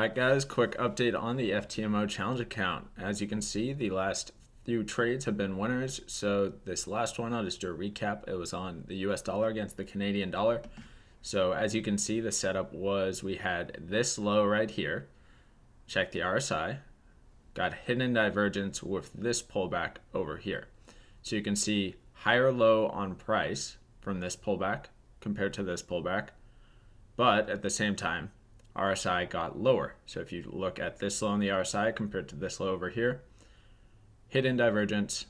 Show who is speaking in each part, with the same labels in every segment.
Speaker 1: Alright guys, quick update on the FTMO challenge account. As you can see, the last few trades have been winners. So this last one, I'll just do a recap. It was on the US dollar against the Canadian dollar. So as you can see, the setup was we had this low right here. Check the RSI. Got hidden divergence with this pullback over here. So you can see higher low on price from this pullback compared to this pullback. But at the same time, RSI got lower. So if you look at this low on the RSI compared to this low over here, hidden divergence,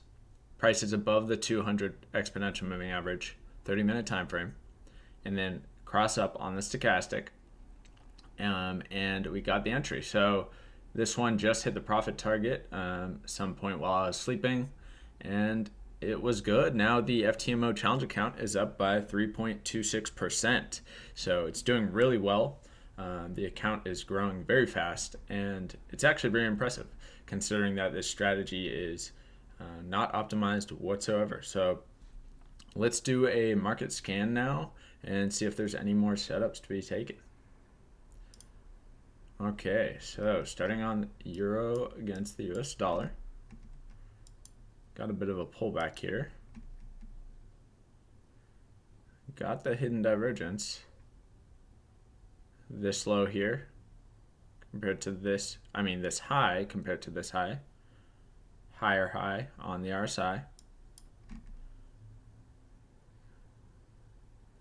Speaker 1: price is above the 200 exponential moving average, 30-minute time frame, and then cross up on the stochastic, and we got the entry. So this one just hit the profit target some point while I was sleeping, and it was good. Now the FTMO challenge account is up by 3.26%. So it's doing really well. The account is growing very fast, and it's actually very impressive considering that this strategy is not optimized whatsoever. So let's do a market scan now and see if there's any more setups to be taken. Okay, so starting on euro against the US dollar. Got a bit of a pullback here. Got the hidden divergence. This low here compared to this, this high compared to this high. Higher high on the RSI.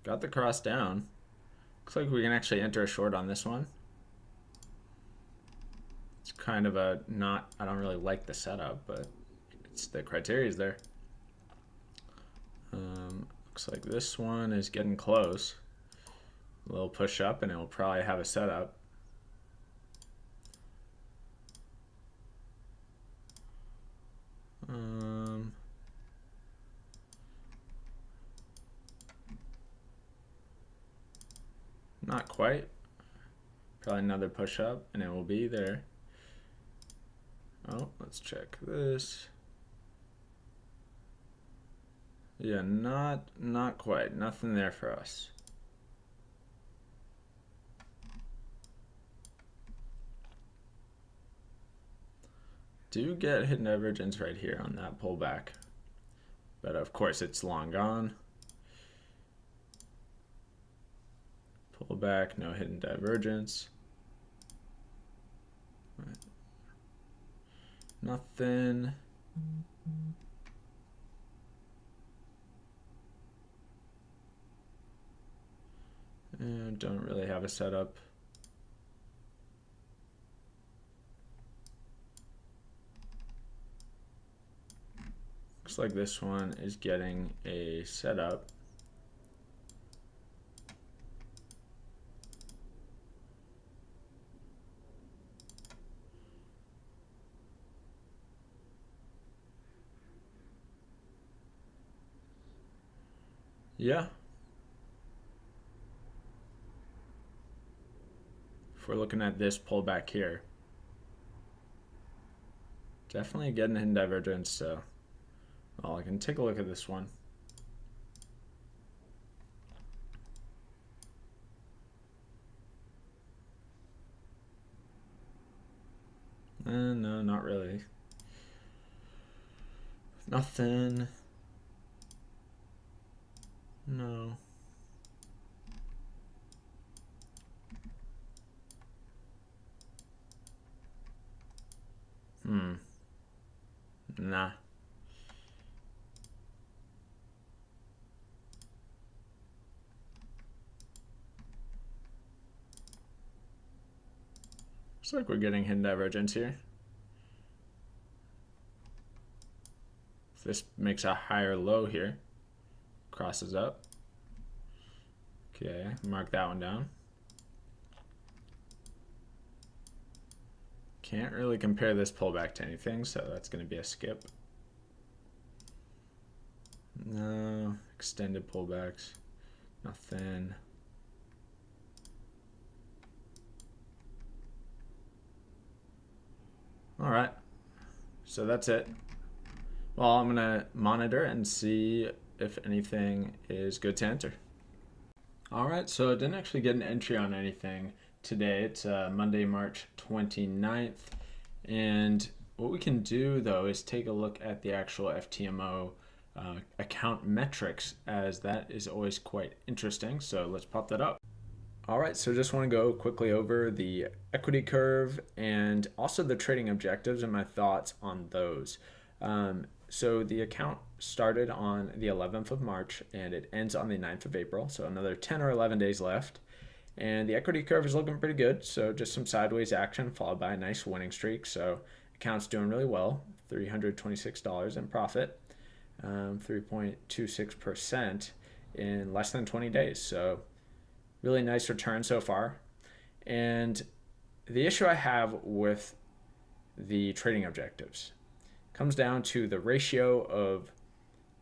Speaker 1: Got the cross down. Looks like we can actually enter a short on this one. It's kind of a I don't really like the setup, but the criteria is there. Looks like this one is getting close. A little push up and it will probably have a setup. Not quite. Probably another push up and it will be there. Oh, let's check this. Yeah, not quite. Nothing there for us. Do get hidden divergence right here on that pullback, but of course it's long gone. Pullback, no hidden divergence. Nothing. And don't really have a setup. Looks like this one is getting a setup. Yeah. If we're looking at this pullback here, definitely getting hidden divergence, so well, I can take a look at this one. No, not really. Nothing. No. Nah. Looks like we're getting hidden divergence here. If this makes a higher low here, crosses up. Okay, mark that one down. Can't really compare this pullback to anything, so that's going to be a skip. No, extended pullbacks, nothing. All right, so that's it. Well, I'm gonna monitor and see if anything is good to enter. All right, so I didn't actually get an entry on anything. today. It's Monday, March 29th. And what we can do though is take a look at the actual FTMO account metrics, as that is always quite interesting. So let's pop that up. All right, so just want to go quickly over the equity curve and also the trading objectives and my thoughts on those. So the account started on the 11th of March and it ends on the 9th of April, so another 10 or 11 days left. And the equity curve is looking pretty good, so just some sideways action followed by a nice winning streak. So account's doing really well, $326 in profit, 3.26% in less than 20 days. So really nice return so far. And the issue I have with the trading objectives comes down to the ratio of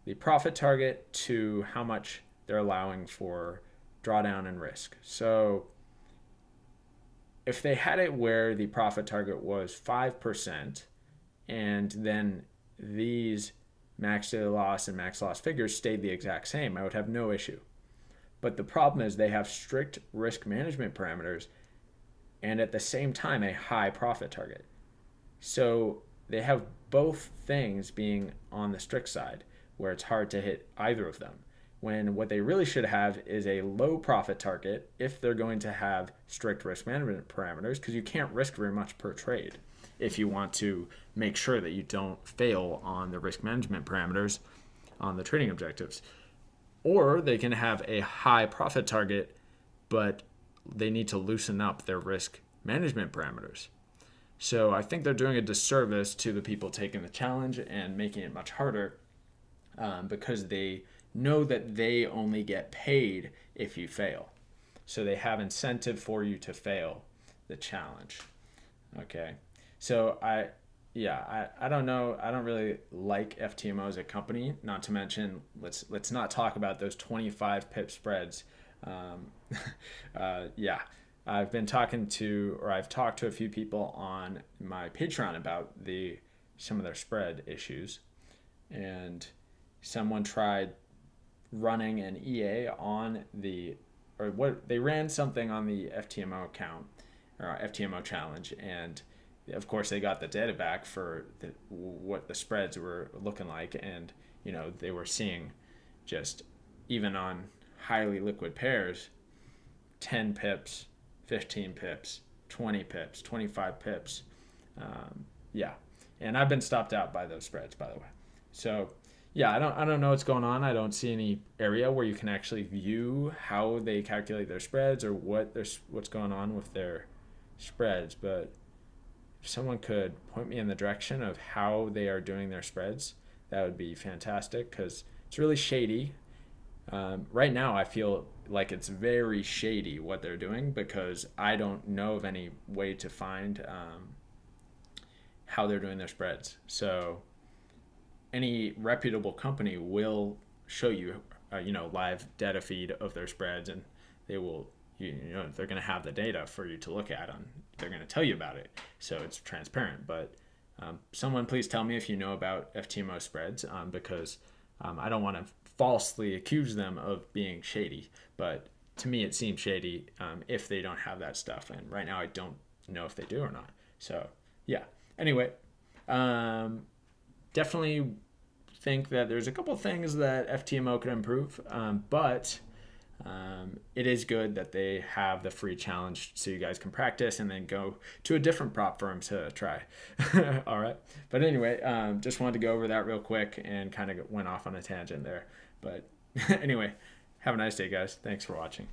Speaker 1: the profit target to how much they're allowing for drawdown and risk. So if they had it where the profit target was 5% and then these max daily loss and max loss figures stayed the exact same, I would have no issue. But the problem is they have strict risk management parameters and at the same time a high profit target. So they have both things being on the strict side where it's hard to hit either of them, when what they really should have is a low profit target if they're going to have strict risk management parameters, because you can't risk very much per trade if you want to make sure that you don't fail on the risk management parameters on the trading objectives. Or they can have a high profit target, but they need to loosen up their risk management parameters. So I think they're doing a disservice to the people taking the challenge and making it much harder, because they know that they only get paid if you fail. So they have incentive for you to fail the challenge. Okay. So I don't know. I don't really like FTMO as a company. Not to mention, let's not talk about those 25 pip spreads. I've talked to a few people on my Patreon about some of their spread issues, and someone tried running an EA on they ran something on the FTMO account or FTMO challenge, and of course they got the data back for what the spreads were looking like, and they were seeing just even on highly liquid pairs 10 pips, 15 pips, 20 pips, 25 pips. And I've been stopped out by those spreads, by the way. So I don't know what's going on. I don't see any area where you can actually view how they calculate their spreads or what's going on with their spreads. But if someone could point me in the direction of how they are doing their spreads, that would be fantastic, because it's really shady. Right now, I feel like it's very shady what they're doing, because I don't know of any way to find how they're doing their spreads. So any reputable company will show you, live data feed of their spreads, and they will, they're going to have the data for you to look at, and they're going to tell you about it, so it's transparent. But someone please tell me if you know about FTMO spreads, because I don't want to falsely accuse them of being shady, but to me it seems shady if they don't have that stuff, and right now I don't know if they do or not. So anyway, definitely think that there's a couple things that FTMO could improve, but it is good that they have the free challenge so you guys can practice and then go to a different prop firm to try. All right. But anyway, just wanted to go over that real quick and kind of went off on a tangent there. But anyway, have a nice day, guys. Thanks for watching.